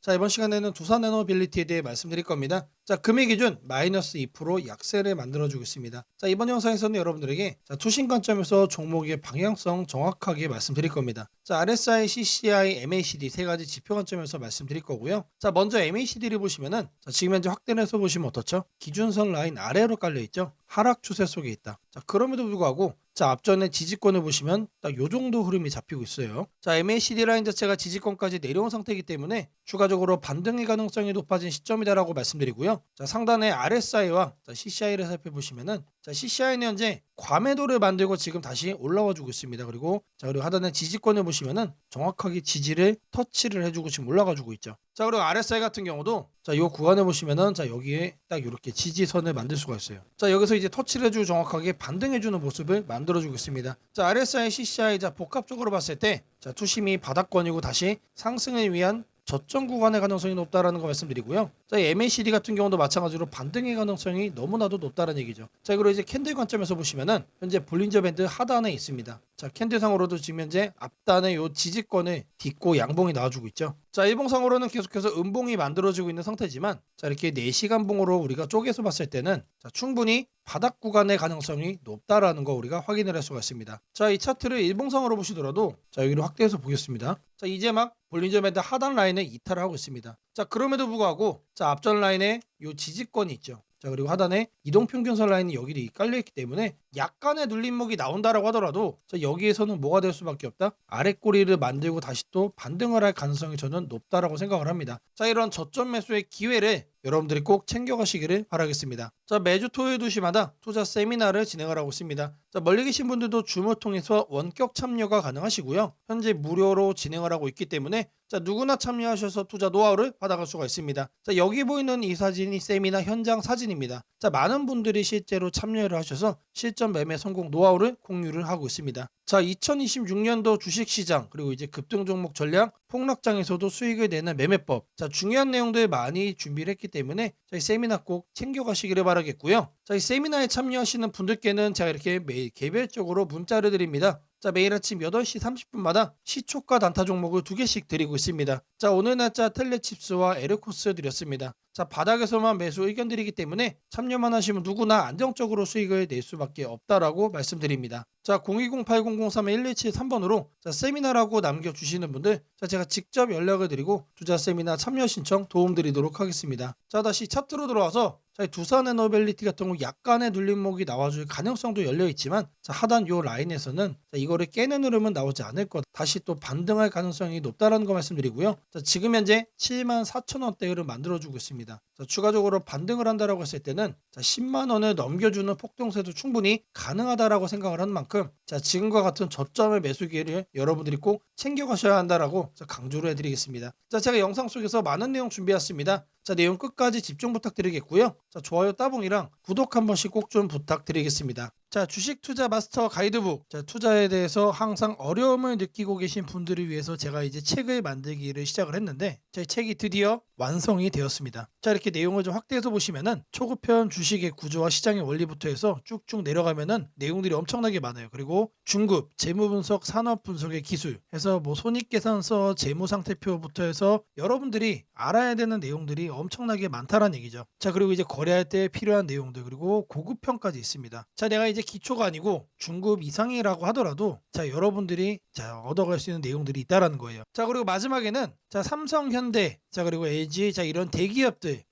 자, 이번 시간에는 두산 에너빌리티에 대해 말씀드릴 겁니다. 자, 금일 기준 마이너스 2% 약세를 만들어주고 있습니다. 자, 이번 영상에서는 여러분들에게 투신 관점에서 종목의 방향성 정확하게 말씀드릴 겁니다. 자, RSI, CCI, MACD 세 가지 지표 관점에서 말씀드릴 거고요. 자, 먼저 MACD를 보시면은 지금 현재 확대해서 보시면 어떻죠? 기준선 라인 아래로 깔려 있죠. 하락 추세 속에 있다. 자, 그럼에도 불구하고 앞전에 지지권을 보시면 딱 요 정도 흐름이 잡히고 있어요. 자, MACD 라인 자체가 지지권까지 내려온 상태이기 때문에 추가적으로 반등의 가능성이 높아진 시점이다라고 말씀드리고요. 자, 상단에 RSI와 CCI를 살펴보시면은 CCI는 현재 과매도를 만들고 지금 다시 올라와 주고 있습니다. 그리고 하단에 지지권을 보시면은 정확하게 지지를 터치를 해주고 지금 올라가 주고 있죠. 자, 그리고 RSI 같은 경우도 이 구간에 보시면은 여기에 딱 이렇게 지지선을 만들 수가 있어요. 자, 여기서 이제 터치를 해주고 정확하게 반등해주는 모습을 만들어주고 있습니다. 자, RSI, CCI 복합적으로 봤을 때 투심이 바닥권이고 다시 상승을 위한 저점 구간의 가능성이 높다라는 거 말씀드리고요. 자, MACD 같은 경우도 마찬가지로 반등의 가능성이 너무나도 높다는 얘기죠. 자, 그리고 이제 캔들 관점에서 보시면은 현재 볼린저 밴드 하단에 있습니다. 자, 캔들상으로도 지금 현재 앞단의 요 지지권을 딛고 양봉이 나와주고 있죠. 자, 일봉상으로는 계속해서 음봉이 만들어지고 있는 상태지만 이렇게 4시간 봉으로 우리가 쪼개서 봤을 때는 충분히 바닥 구간의 가능성이 높다라는 거 우리가 확인을 할 수가 있습니다. 자, 이 차트를 일봉상으로 보시더라도 여기로 확대해서 보겠습니다. 자, 이제 막 볼린저 밴드 하단 라인을 이탈을 하고 있습니다. 자, 그럼에도 불구하고 앞전 라인에 요 지지권이 있죠. 자, 그리고 하단에 이동평균선 라인이 여기 깔려 있기 때문에 약간의 눌림목이 나온다라고 하더라도 여기에서는 뭐가 될 수밖에 없다? 아랫꼬리를 만들고 다시 또 반등을 할 가능성이 저는 높다라고 생각을 합니다. 자, 이런 저점 매수의 기회를 여러분들이 꼭 챙겨가시기를 바라겠습니다. 자, 매주 토요일 2시마다 투자 세미나를 진행을 하고 있습니다. 자, 멀리 계신 분들도 줌을 통해서 원격 참여가 가능하시고요. 현재 무료로 진행을 하고 있기 때문에 누구나 참여하셔서 투자 노하우를 받아갈 수가 있습니다. 자, 여기 보이는 이 사진이 세미나 현장 사진입니다. 자, 많은 분들이 실제로 참여를 하셔서 실전 매매 성공 노하우를 공유를 하고 있습니다. 자, 2026년도 주식시장 그리고 이제 급등 종목 전략 폭락장에서도 수익을 내는 매매법, 중요한 내용들 많이 준비를 했기 때문에 저희 세미나 꼭 챙겨가시기를 바라겠고요. 자, 이 세미나에 참여하시는 분들께는 제가 이렇게 매일 개별적으로 문자를 드립니다. 자, 매일 아침 8시 30분마다 시초가 단타 종목을 2개씩 드리고 있습니다. 자, 오늘 날짜 텔레칩스와 에르코스 드렸습니다. 자, 바닥에서만 매수 의견 드리기 때문에 참여만 하시면 누구나 안정적으로 수익을 낼 수밖에 없다라고 말씀드립니다. 자, 020-8003-1173번으로 세미나라고 남겨주시는 분들 제가 직접 연락을 드리고 투자 세미나 참여 신청 도움드리도록 하겠습니다. 자, 다시 차트로 들어와서 두산 에너빌리티 같은 경우 약간의 눌림목이 나와줄 가능성도 열려있지만 하단 요 라인에서는 이거를 깨는 흐름은 나오지 않을 것, 다시 또 반등할 가능성이 높다라는 거 말씀드리고요. 지금 현재 74,000원대를 만들어주고 있습니다. 추가적으로 반등을 한다라고 했을 때는 10만원을 넘겨주는 폭등세도 충분히 가능하다라고 생각을 하는 만큼 지금과 같은 저점의 매수 기회를 여러분들이 꼭 챙겨가셔야 한다라고 강조를 해드리겠습니다. 제가 영상 속에서 많은 내용 준비했습니다. 내용 끝까지 집중 부탁드리겠고요. 좋아요 따봉이랑 구독 한 번씩 꼭 좀 부탁드리겠습니다. 주식 투자 마스터 가이드북, 투자에 대해서 항상 어려움을 느끼고 계신 분들을 위해서 제가 이제 책을 만들기를 시작을 했는데 제 책이 드디어 완성이 되었습니다. 이렇게 내용을 좀 확대해서 보시면은 초급편 주식의 구조와 시장의 원리부터 해서 쭉쭉 내려가면은 내용들이 엄청나게 많아요. 그리고 중급 재무 분석, 산업 분석의 기술 해서 손익계산서, 재무 상태표부터 해서 여러분들이 알아야 되는 내용들이 엄청나게 많다라는 얘기죠. 그리고 이제 거래할 때 필요한 내용들, 그리고 고급편까지 있습니다. 내가 이제 기초가 아니고 중급 이상이라고 하더라도 여러분들이 얻어갈 수 있는 내용들이 있다라는 거예요. 그리고 마지막에는 삼성, 현대, 그리고 LG 이런 대기업들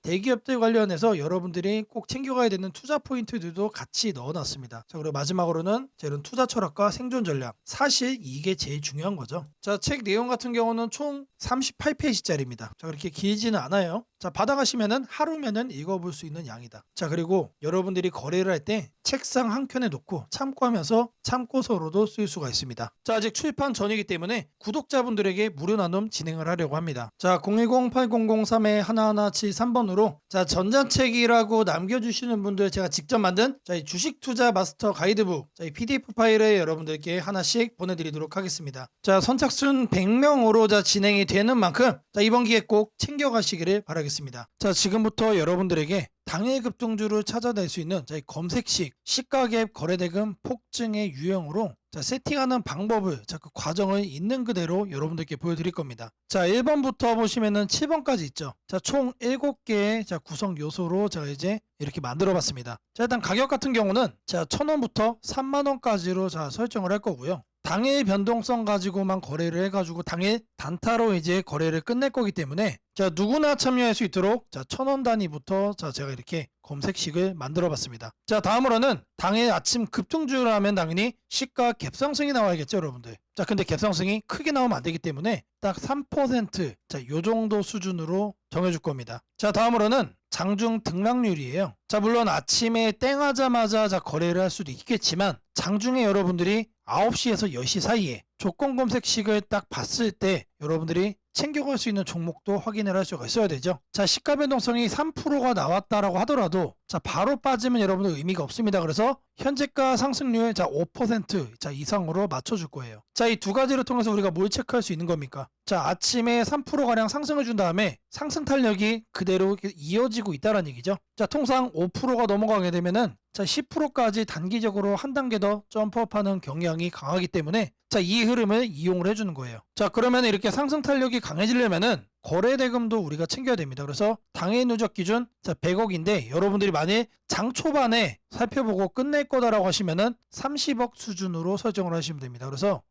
관련해서 여러분들이 꼭 챙겨가야 되는 투자 포인트들도 같이 넣어놨습니다. 그리고 마지막으로는 이런 투자 철학과 생존 전략, 사실 이게 제일 중요한 거죠. 책 내용 같은 경우는 총 38페이지짜리입니다. 그렇게 길지는 않아요. 받아가시면은 하루면은 읽어볼 수 있는 양이다. 그리고 여러분들이 거래를 할 때 책상 한 켠에 놓고 참고하면서 참고서로도 쓸 수가 있습니다. 아직 출판 전이기 때문에 구독자분들에게 무료 나눔 진행을 하려고 합니다. 010-8003-1173번으로 전자책이라고 남겨주시는 분들 제가 직접 만든 주식 투자 마스터 가이드북 PDF 파일을 여러분들께 하나씩 보내드리도록 하겠습니다. 선착순 100명으로 진행이 되는 만큼 이번 기회 꼭 챙겨가시기를 바라겠습니다. 지금부터 여러분들에게 당일 급등주를 찾아낼 수 있는 이 검색식 시가갭 거래대금 폭증의 유형으로 세팅하는 방법을 그 과정을 있는 그대로 여러분들께 보여드릴 겁니다. 1번부터 보시면은 7번까지 있죠. 총 7개의 구성 요소로 제가 이제 이렇게 만들어 봤습니다. 일단 가격 같은 경우는 1,000원부터 3만원까지로 설정을 할 거고요. 당일 변동성 가지고만 거래를 해가지고 당일 단타로 이제 거래를 끝낼 거기 때문에 누구나 참여할 수 있도록 1,000원 단위부터 제가 이렇게 검색식을 만들어 봤습니다. 다음으로는 당일 아침 급등주라면 당연히 시가 갭상승이 나와야겠죠, 여러분들. 근데 갭상승이 크게 나오면 안 되기 때문에 딱 3% 요 정도 수준으로 정해줄 겁니다. 다음으로는 장중 등락률이에요. 물론 아침에 땡하자마자 거래를 할 수도 있겠지만 장중에 여러분들이 9시에서 10시 사이에 조건 검색식을 딱 봤을 때 여러분들이 챙겨갈 수 있는 종목도 확인을 할 수가 있어야 되죠. 시가 변동성이 3%가 나왔다라고 하더라도 바로 빠지면 여러분들 의미가 없습니다. 그래서 현재가 상승률 5% 이상으로 맞춰줄 거예요. 이 두 가지를 통해서 우리가 뭘 체크할 수 있는 겁니까? 아침에 3%가량 상승을 준 다음에 상승 탄력이 그대로 이어지고 있다는 얘기죠. 통상 5%가 넘어가게 되면은 10%까지 단기적으로 한 단계 더 점프업하는 경향이 강하기 때문에 이 흐름을 이용을 해주는 거예요. 그러면 이렇게 상승 탄력이 강해지려면은 거래 대금도 우리가 챙겨야 됩니다. 그래서 당일 누적 기준 100억인데 여러분들이 만일 장 초반에 살펴보고 끝낼 거다라고 하시면은 30억 수준으로 설정을 하시면 됩니다. 그래서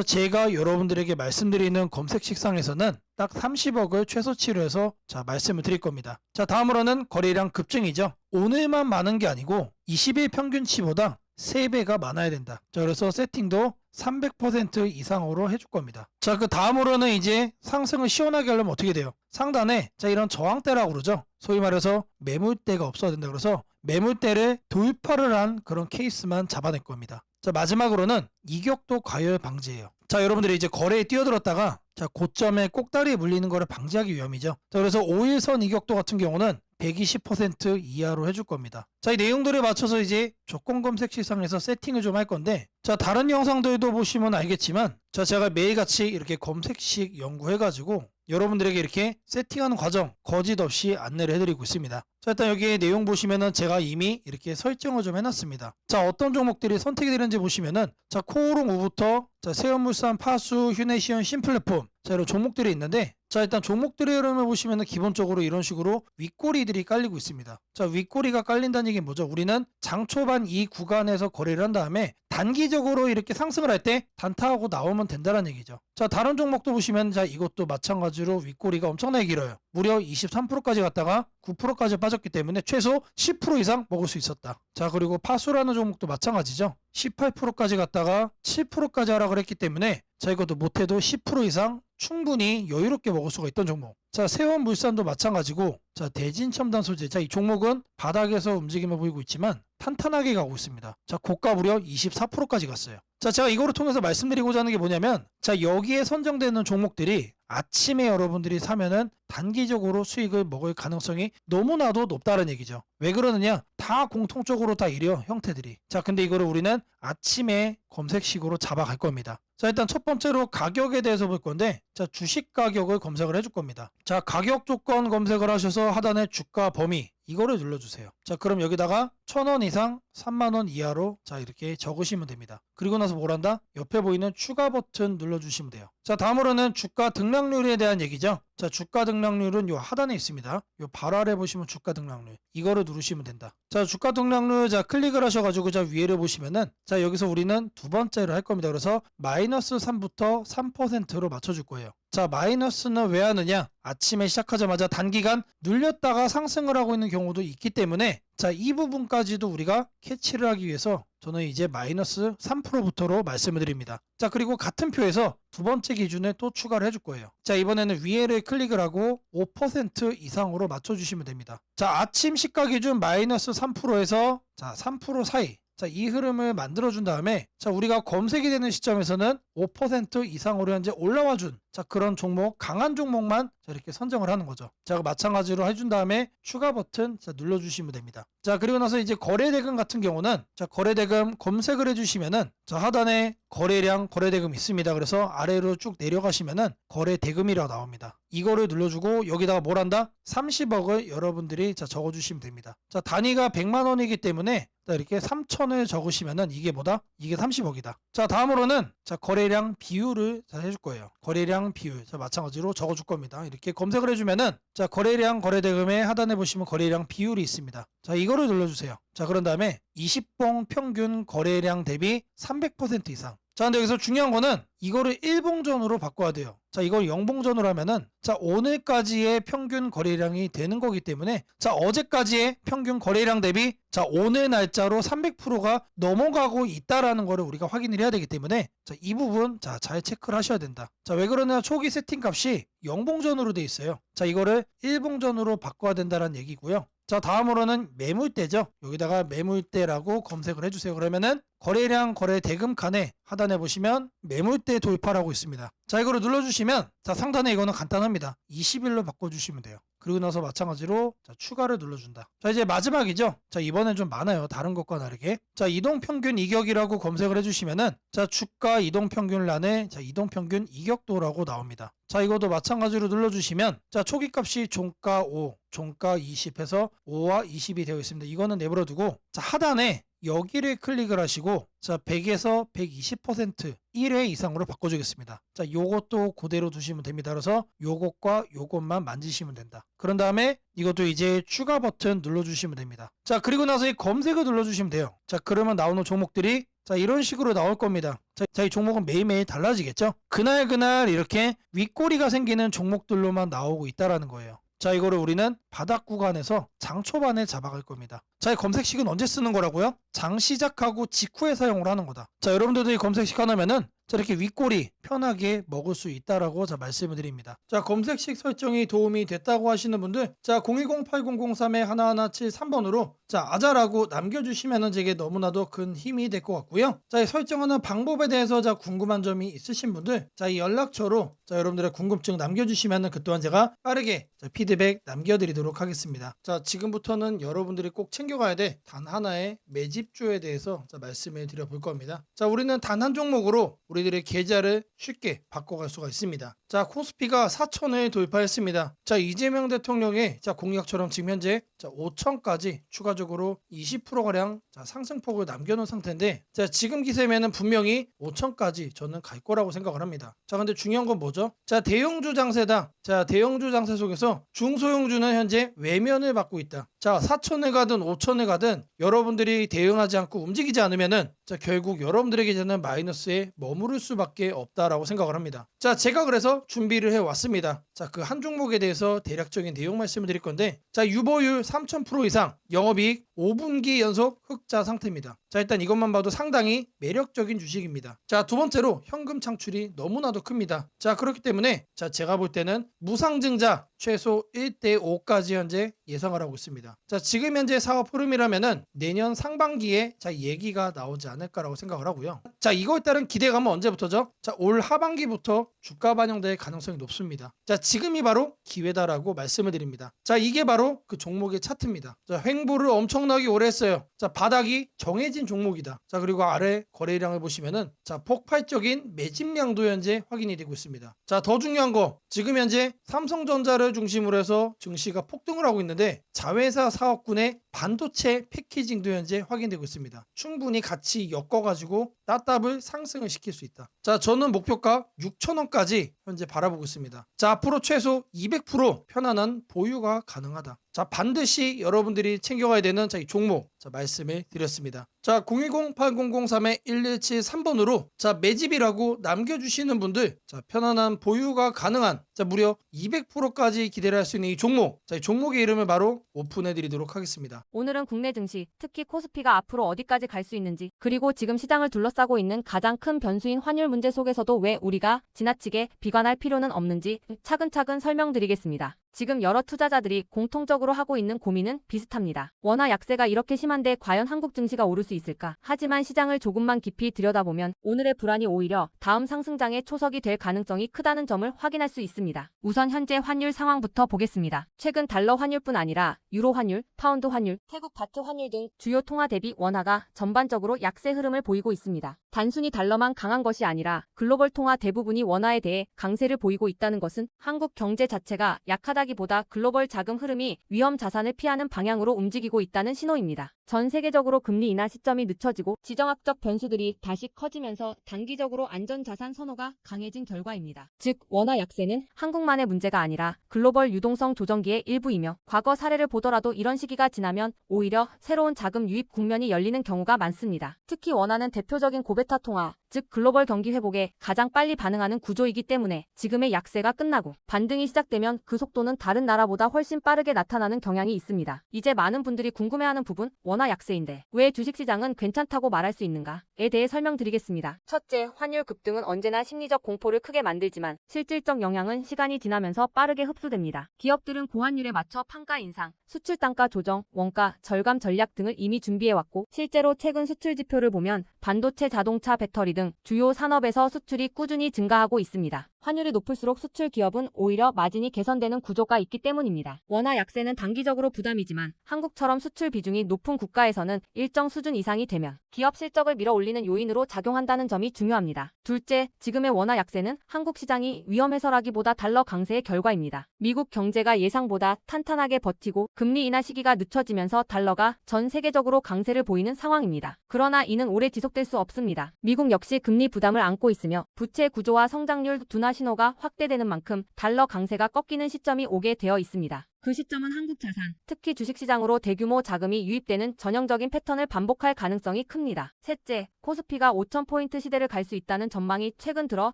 제가 여러분들에게 말씀드리는 검색 식상에서는 딱 30억을 최소치로 해서 말씀을 드릴 겁니다. 다음으로는 거래량 급증이죠. 오늘만 많은 게 아니고 20일 평균치보다 3배가 많아야 된다. 그래서 세팅도 300% 이상으로 해줄 겁니다. 그 다음으로는 이제 상승을 시원하게 하려면 어떻게 돼요? 상단에 이런 저항대라고 그러죠. 소위 말해서 매물대가 없어야 된다. 그래서 매물대를 돌파를 한 그런 케이스만 잡아낼 겁니다. 마지막으로는 이격도 과열 방지예요. 여러분들이 이제 거래에 뛰어들었다가 고점에 꼭다리에 물리는 거를 방지하기 위함이죠. 그래서 5일선 이격도 같은 경우는 120% 이하로 해줄 겁니다. 이 내용들에 맞춰서 이제 조건 검색 시상에서 세팅을 좀 할 건데 다른 영상들도 보시면 알겠지만 제가 매일같이 이렇게 검색식 연구해가지고 여러분들에게 이렇게 세팅하는 과정 거짓 없이 안내를 해드리고 있습니다. 일단 여기 내용 보시면은 제가 이미 이렇게 설정을 좀 해놨습니다. 어떤 종목들이 선택이 되는지 보시면은 코오롱 우부터 세연물산, 파수, 휴네시온, 신플랫폼 이런 종목들이 있는데 일단 종목들의 흐름을 보시면은 기본적으로 이런 식으로 윗꼬리들이 깔리고 있습니다. 윗꼬리가 깔린다는 얘기는 뭐죠? 우리는 장 초반 이 구간에서 거래를 한 다음에 단기적으로 이렇게 상승을 할 때 단타하고 나오면 된다는 얘기죠. 다른 종목도 보시면 이것도 마찬가지로 윗꼬리가 엄청나게 길어요. 무려 23%까지 갔다가 9%까지 빠졌기 때문에 최소 10% 이상 먹을 수 있었다. 그리고 파수라는 종목도 마찬가지죠. 18%까지 갔다가 7%까지 하락을 했기 때문에 이것도 못해도 10% 이상 충분히 여유롭게 먹을 수가 있던 종목. 세원물산도 마찬가지고 대진첨단 소재 이 종목은 바닥에서 움직임을 보이고 있지만 탄탄하게 가고 있습니다. 고가 무려 24%까지 갔어요. 제가 이거를 통해서 말씀드리고자 하는 게 뭐냐면 여기에 선정되는 종목들이 아침에 여러분들이 사면은 단기적으로 수익을 먹을 가능성이 너무나도 높다는 얘기죠. 왜 그러느냐? 다 공통적으로 다 이래요, 형태들이. 근데 이거를 우리는 아침에 검색식으로 잡아갈 겁니다. 일단 첫 번째로 가격에 대해서 볼 건데 주식 가격을 검색을 해줄 겁니다. 가격 조건 검색을 하셔서 하단에 주가 범위 이거를 눌러주세요. 그럼 여기다가 1,000원 이상 3만원 이하로 이렇게 적으시면 됩니다. 그리고 나서 뭘 한다? 옆에 보이는 추가 버튼 눌러주시면 돼요. 다음으로는 주가 등락률에 대한 얘기죠. 주가 등락률은 요 하단에 있습니다. 요 바로 아래 보시면 주가 등락률 이거를 누르시면 된다. 주가 등락률 클릭을 하셔가지고 위에를 보시면은 여기서 우리는 두 번째를 할 겁니다. 그래서 마이너스 3부터 3%로 맞춰줄 거예요. 마이너스는 왜 하느냐? 아침에 시작하자마자 단기간 눌렸다가 상승을 하고 있는 경우도 있기 때문에 이 부분까지도 우리가 캐치를 하기 위해서 저는 이제 마이너스 3%부터로 말씀을 드립니다. 그리고 같은 표에서 두 번째 기준에 또 추가를 해줄 거예요. 이번에는 위에를 클릭을 하고 5% 이상으로 맞춰주시면 됩니다. 아침 시가 기준 마이너스 3%에서 3% 사이 이 흐름을 만들어준 다음에 우리가 검색이 되는 시점에서는 5% 이상으로 현재 올라와준 그런 종목, 강한 종목만 이렇게 선정을 하는 거죠. 마찬가지로 해준 다음에 추가 버튼 눌러주시면 됩니다. 자, 그리고 나서 이제 거래대금 같은 경우는 자, 거래대금 검색을 해주시면은 자, 하단에 거래량, 거래대금 있습니다. 그래서 아래로 쭉 내려가시면은 거래대금이라고 나옵니다. 이거를 눌러주고 여기다가 뭘 한다? 30억을 여러분들이 자, 적어주시면 됩니다. 자, 단위가 100만 원이기 때문에 자, 이렇게 3천을 적으시면은 이게 뭐다? 이게 30억이다. 자, 다음으로는 자, 거래량 비율을 자, 해줄 거예요. 거래량 비율. 자, 마찬가지로 적어줄 겁니다. 이렇게 검색을 해주면은 자, 거래량, 거래대금의 하단에 보시면 거래량 비율이 있습니다. 자, 이거를 눌러주세요. 자, 그런 다음에 20봉 평균 거래량 대비 300% 이상. 자, 근데 여기서 중요한 거는 이거를 1봉전으로 바꿔야 돼요. 자, 이걸 0봉전으로 하면은 자, 오늘까지의 평균 거래량이 되는 거기 때문에 자, 어제까지의 평균 거래량 대비 자, 오늘 날짜로 300%가 넘어가고 있다라는 거를 우리가 확인을 해야 되기 때문에 자, 이 부분 자, 잘 체크를 하셔야 된다. 자, 왜 그러냐? 초기 세팅 값이 0봉전으로 돼 있어요. 자, 이거를 1봉전으로 바꿔야 된다는 얘기고요. 자, 다음으로는 매물대죠. 여기다가 매물대라고 검색을 해주세요. 그러면은 거래량, 거래대금 칸에 하단에 보시면 매물대 돌파라고 있습니다. 자, 이거를 눌러주시면 자, 상단에 이거는 간단합니다. 20일로 바꿔주시면 돼요. 그리고 나서 마찬가지로 자, 추가를 눌러준다. 자, 이제 마지막이죠. 자, 이번엔 좀 많아요. 다른 것과 다르게. 자, 이동평균 이격이라고 검색을 해주시면은 자, 주가 이동평균란에 자, 이동평균 이격도라고 나옵니다. 자, 이것도 마찬가지로 눌러주시면 자, 초기값이 종가 5, 종가 20 해서 5와 20이 되어 있습니다. 이거는 내버려두고 자, 하단에 여기를 클릭을 하시고 자, 100에서 120% 1회 이상으로 바꿔주겠습니다. 자, 요것도 그대로 두시면 됩니다. 그래서 요것과 요것만 만지시면 된다. 그런 다음에 이것도 이제 추가 버튼 눌러주시면 됩니다. 자, 그리고 나서 이 검색을 눌러주시면 돼요. 자, 그러면 나오는 종목들이 자, 이런 식으로 나올 겁니다. 자, 이 종목은 매일매일 달라지겠죠? 그날 이렇게 윗꼬리가 생기는 종목들로만 나오고 있다라는 거예요. 자, 이거를 우리는 바닥 구간에서 장 초반에 잡아갈 겁니다. 자, 이 검색식은 언제 쓰는 거라고요? 장 시작하고 직후에 사용을 하는 거다. 자, 여러분들도 이 검색식 하나면은 자, 이렇게 윗꼬리 편하게 먹을 수 있다라고 자, 말씀을 드립니다. 자, 검색식 설정이 도움이 됐다고 하시는 분들 자, 010-8003-1173번으로 자, 아자라고 남겨주시면은 제게 너무나도 큰 힘이 될 것 같고요. 자, 이 설정하는 방법에 대해서 자, 궁금한 점이 있으신 분들 자, 이 연락처로 자, 여러분들의 궁금증 남겨주시면은 그 또한 제가 빠르게 자, 피드백 남겨드리도록 하겠습니다. 자, 지금부터는 여러분들이 꼭 챙겨가야 돼 단 하나의 매집주에 대해서 자, 말씀을 드려볼 겁니다. 자, 우리는 단 한 종목으로 우리들의 계좌를 쉽게 바꿔갈 수가 있습니다. 자, 코스피가 4천을 돌파했습니다. 자, 이재명 대통령의 자, 공약처럼 지금 현재 자, 5천까지 추가적으로 20%가량 자, 상승폭을 남겨놓은 상태인데 자, 지금 기세면은 분명히 5천까지 저는 갈 거라고 생각을 합니다. 자, 근데 중요한 건 뭐죠? 자, 대형주 장세다. 자, 대형주 장세 속에서 중소형주는 현재 외면을 받고 있다. 자, 4천을 가든 5천을 가든 여러분들이 대응하지 않고 움직이지 않으면은 자, 결국 여러분들에게 저는 마이너스에 머무를 수밖에 없다라고 생각을 합니다. 자, 제가 그래서 준비를 해왔습니다. 자, 그 한 종목에 대해서 대략적인 내용 말씀을 드릴 건데 자, 유보율 3000% 이상 영업이익 5분기 연속 흑자 상태입니다. 자, 일단 이것만 봐도 상당히 매력적인 주식입니다. 자, 두 번째로 현금 창출이 너무나도 큽니다. 자, 그렇기 때문에 자, 제가 볼 때는 무상증자 최소 1대5까지 현재 예상을 하고 있습니다. 자, 지금 현재 사업 흐름이라면은 내년 상반기에 자, 얘기가 나오지 않을까라고 생각을 하고요. 자, 이거에 따른 기대감은 언제부터죠? 자, 올 하반기부터 주가 반영될 가능성이 높습니다. 자, 지금이 바로 기회다라고 말씀을 드립니다. 자, 이게 바로 그 종목의 차트입니다. 자, 횡보를 엄청나게 오래 했어요. 자, 바닥이 정해진 종목이다. 자, 그리고 아래 거래량을 보시면은 자, 폭발적인 매집량도 현재 확인이 되고 있습니다. 자, 더 중요한 거 지금 현재 삼성전자를 중심으로 해서 증시가 폭등을 하고 있는데 자회사 사업군의 반도체 패키징도 현재 확인되고 있습니다. 충분히 같이 엮어가지고 따답을 상승을 시킬 수 있다. 자, 저는 목표가 6,000원까지 현재 바라보고 있습니다. 자, 앞으로 최소 200% 편안한 보유가 가능하다. 자, 반드시 여러분들이 챙겨가야 되는 자, 이 종목 자, 말씀을 드렸습니다. 자, 010-8003-1173번으로 자, 매집이라고 남겨주시는 분들 자, 편안한 보유가 가능한 자, 무려 200%까지 기대를 할 수 있는 이 종목 자, 이 종목의 이름을 바로 오픈해 드리도록 하겠습니다. 오늘은 국내 증시, 특히 코스피가 앞으로 어디까지 갈 수 있는지, 그리고 지금 시장을 둘러싸고 있는 가장 큰 변수인 환율 문제 속에서도 왜 우리가 지나치게 비관할 필요는 없는지 차근차근 설명드리겠습니다. 지금 여러 투자자들이 공통적으로 하고 있는 고민은 비슷합니다. 원화 약세가 이렇게 심한데 과연 한국 증시가 오를 수 있을까? 하지만 시장을 조금만 깊이 들여다보면 오늘의 불안이 오히려 다음 상승장의 초석이 될 가능성이 크다는 점을 확인할 수 있습니다. 우선 현재 환율 상황부터 보겠습니다. 최근 달러 환율뿐 아니라 유로 환율, 파운드 환율, 태국 바트 환율 등 주요 통화 대비 원화가 전반적으로 약세 흐름을 보이고 있습니다. 단순히 달러만 강한 것이 아니라 글로벌 통화 대부분이 원화에 대해 강세를 보이고 있다는 것은 한국 경제 자체가 약하다기보다 글로벌 자금 흐름이 위험 자산을 피하는 방향으로 움직이고 있다는 신호입니다. 전 세계적으로 금리 인하 시점이 늦춰지고 지정학적 변수들이 다시 커지면서 단기적으로 안전자산 선호가 강해진 결과입니다. 즉, 원화 약세는 한국만의 문제가 아니라 글로벌 유동성 조정기의 일부이며 과거 사례를 보더라도 이런 시기가 지나면 오히려 새로운 자금 유입 국면이 열리는 경우가 많습니다. 특히 원화는 대표적인 고베타 통화, 즉 글로벌 경기 회복에 가장 빨리 반응하는 구조이기 때문에 지금의 약세가 끝나고 반등이 시작되면 그 속도는 다른 나라보다 훨씬 빠르게 나타나는 경향이 있습니다. 이제 많은 분들이 궁금해하는 부분, 원화 약세인데 왜 주식시장은 괜찮다고 말할 수 있는가에 대해 설명드리겠습니다. 첫째, 환율 급등은 언제나 심리적 공포를 크게 만들지만 실질적 영향은 시간이 지나면서 빠르게 흡수됩니다. 기업들은 고환율에 맞춰 판가 인상, 수출 단가 조정, 원가 절감 전략 등을 이미 준비해왔고 실제로 최근 수출 지표를 보면 반도체, 자동차, 배터리 등 주요 산업에서 수출이 꾸준히 증가하고 있습니다. 환율이 높을수록 수출 기업은 오히려 마진이 개선되는 구조가 있기 때문입니다. 원화 약세는 단기적으로 부담이지만 한국처럼 수출 비중이 높은 국가에서는 일정 수준 이상이 되면 기업 실적을 밀어올리는 요인으로 작용한다는 점이 중요합니다. 둘째, 지금의 원화 약세는 한국 시장이 위험해서라기보다 달러 강세의 결과입니다. 미국 경제가 예상보다 탄탄하게 버티고 금리 인하 시기가 늦춰지면서 달러가 전 세계적으로 강세를 보이는 상황입니다. 그러나 이는 오래 지속될 수 없습니다. 미국 역시 금리 부담을 안고 있으며 부채 구조와 성장률 둔화 신호가 확대되는 만큼 달러 강세가 꺾이는 시점이 오게 되어 있습니다. 그 시점은 한국 자산, 특히 주식시장으로 대규모 자금이 유입되는 전형적인 패턴을 반복할 가능성이 큽니다. 셋째, 코스피가 5,000포인트 시대를 갈 수 있다는 전망이 최근 들어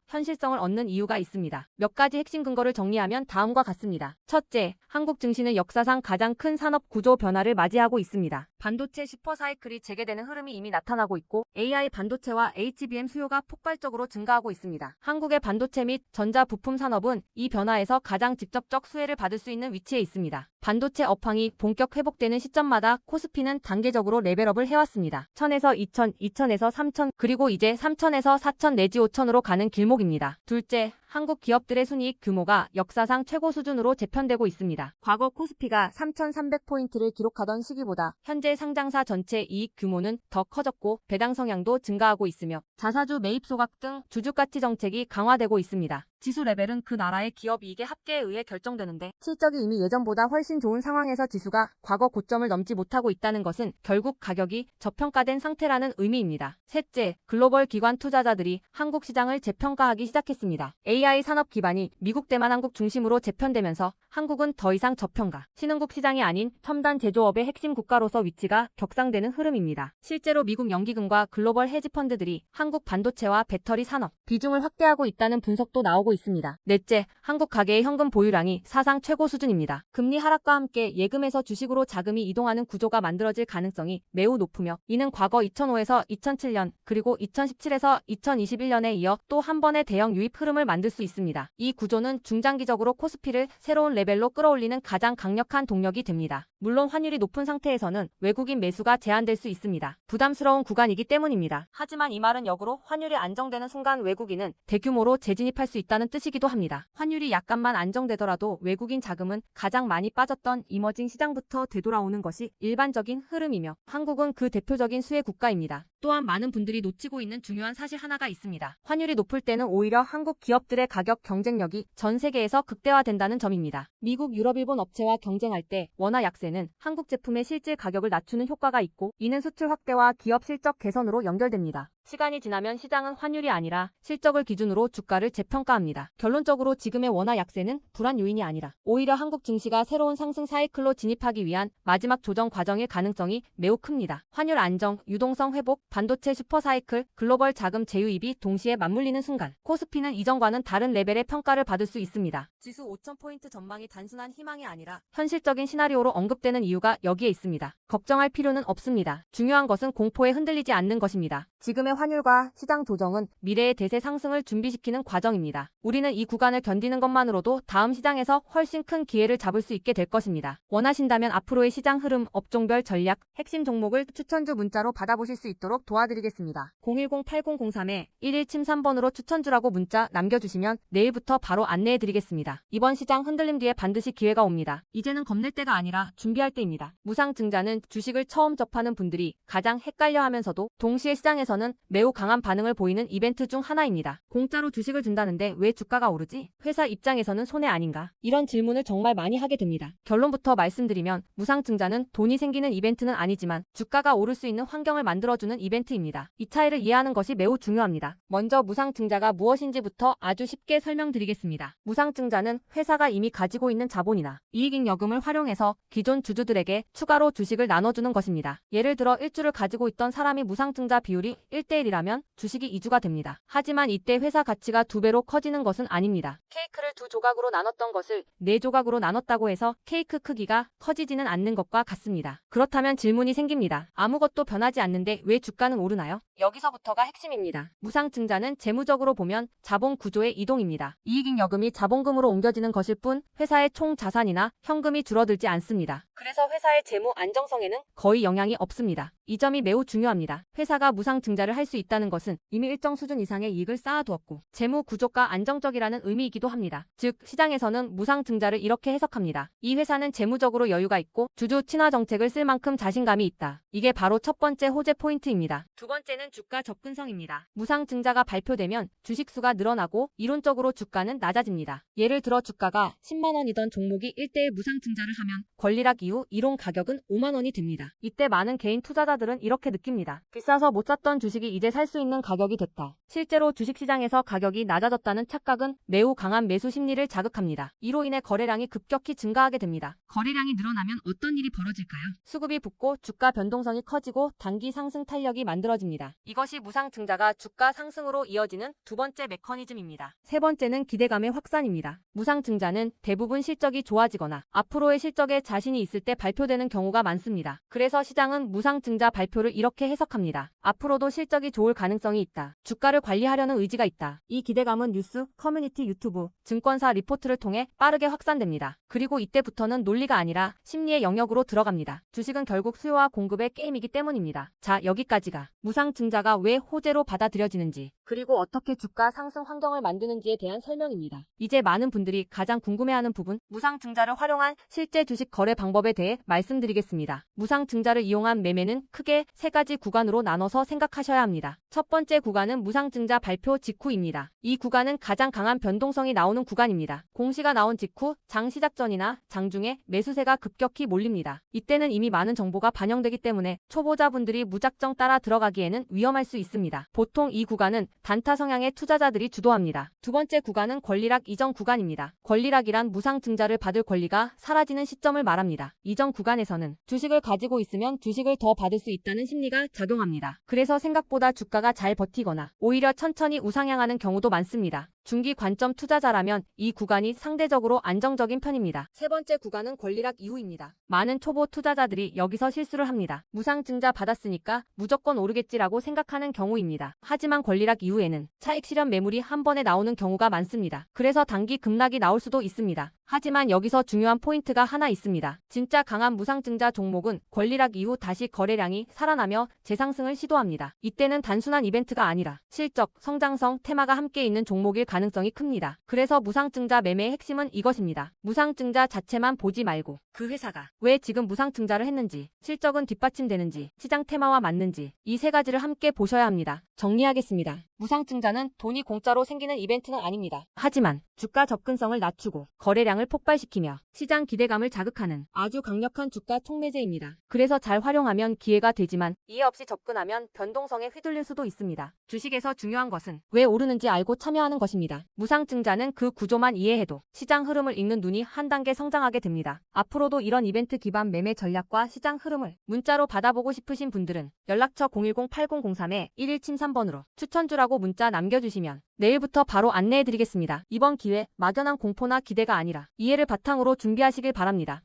현실성을 얻는 이유가 있습니다. 몇 가지 핵심 근거를 정리하면 다음과 같습니다. 첫째, 한국 증시는 역사상 가장 큰 산업 구조 변화를 맞이하고 있습니다. 반도체 슈퍼사이클이 재개되는 흐름이 이미 나타나고 있고 AI 반도체와 HBM 수요가 폭발적으로 증가하고 있습니다. 한국의 반도체 및 전자 부품 산업은 이 변화에서 가장 직접적 수혜를 받을 수 있는 위치에 있습니다. 반도체 업황이 본격 회복되는 시점마다 코스피는 단계적으로 레벨업을 해왔습니다. 1000에서 2000, 2000에서 3000, 그리고 이제 3000에서 4000 내지 5000으로 가는 길목입니다. 둘째, 한국 기업들의 순이익 규모가 역사상 최고 수준으로 재편되고 있습니다. 과거 코스피가 3,300포인트를 기록하던 시기보다 현재 상장사 전체 이익 규모는 더 커졌고 배당 성향도 증가하고 있으며 자사주 매입 소각 등 주주가치 정책이 강화되고 있습니다. 지수 레벨은 그 나라의 기업 이익의 합계에 의해 결정되는데 실적이 이미 예전보다 훨씬 좋은 상황에서 지수가 과거 고점을 넘지 못하고 있다는 것은 결국 가격이 저평가된 상태라는 의미입니다. 셋째, 글로벌 기관 투자자들이 한국 시장을 재평가하기 시작했습니다. AI 산업 기반이 미국 대만 한국 중심으로 재편되면서 한국은 더 이상 저평가, 신흥국 시장이 아닌 첨단 제조업의 핵심 국가로서 위치가 격상되는 흐름입니다. 실제로 미국 연기금과 글로벌 헤지펀드들이 한국 반도체와 배터리 산업 비중을 확대하고 있다는 분석도 나오고 있습니다. 넷째, 한국 가계의 현금 보유량이 사상 최고 수준입니다. 금리 하락과 함께 예금에서 주식으로 자금이 이동하는 구조가 만들어질 가능성이 매우 높으며 이는 과거 2005에서 2007년 그리고 2017에서 2021년에 이어 또 한 번의 대형 유입 흐름을 만들 수 있습니다. 이 구조는 중장기적으로 코스피를 새로운 레벨로 끌어올리는 가장 강력한 동력이 됩니다. 물론 환율이 높은 상태에서는 외국인 매수가 제한될 수 있습니다. 부담스러운 구간이기 때문입니다. 하지만 이 말은 역으로 환율이 안정되는 순간 외국인은 대규모로 재진입할 수 있다는 뜻이기도 합니다. 환율이 약간만 안정되더라도 외국인 자금은 가장 많이 빠졌던 이머징 시장부터 되돌아오는 것이 일반적인 흐름이며 한국은 그 대표적인 수혜 국가입니다. 또한 많은 분들이 놓치고 있는 중요한 사실 하나가 있습니다. 환율이 높을 때는 오히려 한국 기업들의 가격 경쟁력이 전 세계에서 극대화된다는 점입니다. 미국, 유럽, 일본 업체와 경쟁할 때 원화 약세는 한국 제품의 실질 가격을 낮추는 효과가 있고 이는 수출 확대와 기업 실적 개선으로 연결됩니다. 시간이 지나면 시장은 환율이 아니라 실적을 기준으로 주가를 재평가합니다. 결론적으로 지금의 원화 약세는 불안 요인이 아니라 오히려 한국 증시가 새로운 상승 사이클로 진입하기 위한 마지막 조정 과정일 가능성이 매우 큽니다. 환율 안정, 유동성 회복, 반도체 슈퍼사이클, 글로벌 자금 재유입이 동시에 맞물리는 순간 코스피는 이전과는 다른 레벨의 평가를 받을 수 있습니다. 지수 5,000포인트 전망이 단순한 희망이 아니라 현실적인 시나리오로 언급되는 이유가 여기에 있습니다. 걱정할 필요는 없습니다. 중요한 것은 공포에 흔들리지 않는 것입니다. 지금의 환율과 시장 조정은 미래의 대세 상승을 준비시키는 과정입니다. 우리는 이 구간을 견디는 것만으로도 다음 시장에서 훨씬 큰 기회를 잡을 수 있게 될 것입니다. 원하신다면 앞으로의 시장 흐름, 업종별 전략, 핵심 종목을 추천주 문자로 받아보실 수 있도록 도와드리겠습니다. 010-8003-1173번으로 추천주라고 문자 남겨주시면 내일부터 바로 안내해드리겠습니다. 이번 시장 흔들림 뒤에 반드시 기회가 옵니다. 이제는 겁낼 때가 아니라 준비할 때입니다. 무상증자는 주식을 처음 접하는 분들이 가장 헷갈려하면서도 동시에 시장에서는 매우 강한 반응을 보이는 이벤트 중 하나입니다. 공짜로 주식을 준다는데 왜 주가가 오르지? 회사 입장에서는 손해 아닌가? 이런 질문을 정말 많이 하게 됩니다. 결론부터 말씀드리면 무상증자는 돈이 생기는 이벤트는 아니지만 주가가 오를 수 있는 환경을 만들어주는 이벤트입니다. 이 차이를 이해하는 것이 매우 중요합니다. 먼저 무상증자가 무엇인지부터 아주 쉽게 설명드리겠습니다. 무상증자는 회사가 이미 가지고 있는 자본이나 이익잉여금을 활용해서 기존 주주들에게 추가로 주식을 나눠주는 것입니다. 예를 들어 1주를 가지고 있던 사람이 무상증자 비율이 1대1이라면 주식이 2주가 됩니다. 하지만 이때 회사 가치가 2배로 커지는 것은 아닙니다. 케이크를 2조각으로 나눴던 것을 4조각으로 나눴다고 해서 케이크 크기가 커지지는 않는 것과 같습니다. 그렇다면 질문이 생깁니다. 아무것도 변하지 않는데 왜 주가는 오르나요? 여기서부터가 핵심입니다. 무상증자는 재무적으로 보면 자본 구조의 이동입니다. 이익잉여금이 자본금으로 옮겨지는 것일 뿐 회사의 총 자산이나 현금이 줄어들지 않습니다. 그래서 회사의 재무 안정성에는 거의 영향이 없습니다. 이 점이 매우 중요합니다. 회사가 무상증자를 할 수 있다는 것은 이미 일정 수준 이상의 이익을 쌓아두었고 재무 구조가 안정적이라는 의미이기도 합니다. 즉 시장에서는 무상증자를 이렇게 해석합니다. 이 회사는 재무적으로 여유가 있고 주주 친화 정책을 쓸 만큼 자신감이 있다. 이게 바로 첫 번째 호재 포인트입니다. 두 번째는 주가 접근성입니다. 무상증자가 발표되면 주식수가 늘어나고 이론적으로 주가는 낮아집니다. 예를 들어 주가가 10만 원이던 종목이 1대1 무상증자를 하면 권리락 이후 이론 가격은 5만 원이 됩니다. 이때 많은 개인 투자자들은 이렇게 느낍니다. 비싸서 못 샀던 주식이 이제 살 수 있는 가격이 됐다. 실제로 주식시장에서 가격이 낮아졌다는 착각은 매우 강한 매수 심리를 자극합니다. 이로 인해 거래량이 급격히 증가하게 됩니다. 거래량이 늘어나면 어떤 일이 벌어질까요? 수급이 붙고 주가 변동성이 커지고 단기 상승 탄력이 만들어집니다. 이것이 무상증자가 주가 상승으로 이어지는 두 번째 메커니즘입니다. 세 번째는 기대감의 확산입니다. 무상증자는 대부분 실적이 좋아지거나 앞으로의 실적에 자신이 있을 때 발표되는 경우가 많습니다. 그래서 시장은 무상증자 발표를 이렇게 해석합니다. 앞으로도 실적이 좋을 가능성이 있다. 주가를 관리하려는 의지가 있다. 이 기대감은 뉴스, 커뮤니티, 유튜브, 증권사 리포트를 통해 빠르게 확산됩니다. 그리고 이때부터는 논리가 아니라 심리의 영역으로 들어갑니다. 주식은 결국 수요와 공급의 게임이기 때문입니다. 자, 여기까지가 무상증자가 왜 호재로 받아들여지는지 그리고 어떻게 주가 상승 환경을 만드는지에 대한 설명입니다. 이제 많은 분들이 가장 궁금해하는 부분, 무상증자를 활용한 실제 주식 거래 방법에 대해 말씀드리겠습니다. 무상증자를 이용한 매매는 크게 세 가지 구간으로 나눠서 생각하셔야 합니다. 첫 번째 구간은 무상증자 발표 직후입니다. 이 구간은 가장 강한 변동성이 나오는 구간입니다. 공시가 나온 직후 장 시작 전이나 장중에 매수세가 급격히 몰립니다. 이때는 이미 많은 정보가 반영되기 때문에 초보자분들이 무작정 따라 들어가기에는 위험할 수 있습니다. 보통 이 구간은 단타 성향의 투자자들이 주도합니다. 두 번째 구간은 권리락 이전 구간입니다. 권리락이란 무상증자를 받을 권리가 사라지는 시점을 말합니다. 이전 구간에서는 주식을 가지고 있으면 주식을 더 받을 수 있다는 심리가 작용합니다. 그래서 생각보다 주가가 잘 버티거나 오히려 천천히 우상향하는 경우도 많습니다. 중기 관점 투자자라면 이 구간이 상대적으로 안정적인 편입니다. 세 번째 구간은 권리락 이후입니다. 많은 초보 투자자들이 여기서 실수를 합니다. 무상증자 받았으니까 무조건 오르겠지라고 생각하는 경우입니다. 하지만 권리락 이후에는 차익 실현 매물이 한 번에 나오는 경우가 많습니다. 그래서 단기 급락이 나올 수도 있습니다. 하지만 여기서 중요한 포인트가 하나 있습니다. 진짜 강한 무상증자 종목은 권리락 이후 다시 거래량이 살아나며 재상승을 시도합니다. 이때는 단순한 이벤트가 아니라 실적, 성장성, 테마가 함께 있는 종목일 가능성이 큽니다. 그래서 무상증자 매매의 핵심은 이것입니다. 무상증자 자체만 보지 말고 그 회사가 왜 지금 무상증자를 했는지, 실적은 뒷받침되는지, 시장 테마와 맞는지 이 세 가지를 함께 보셔야 합니다. 정리하겠습니다. 무상증자는 돈이 공짜로 생기는 이벤트는 아닙니다. 하지만 주가 접근성을 낮추고 거래량을 폭발시키며 시장 기대감을 자극하는 아주 강력한 주가 촉매제입니다. 그래서 잘 활용하면 기회가 되지만 이해 없이 접근하면 변동성에 휘둘릴 수도 있습니다. 주식에서 중요한 것은 왜 오르는지 알고 참여하는 것입니다. 무상증자는 그 구조만 이해해도 시장 흐름을 읽는 눈이 한 단계 성장하게 됩니다. 앞으로도 이런 이벤트 기반 매매 전략과 시장 흐름을 문자로 받아보고 싶으신 분들은 연락처 010-8003-1173번으로 추천주라고 문자 남겨주시면 내일부터 바로 안내해드리겠습니다. 이번 기회 막연한 공포나 기대가 아니라 이해를 바탕으로 준비하시길 바랍니다.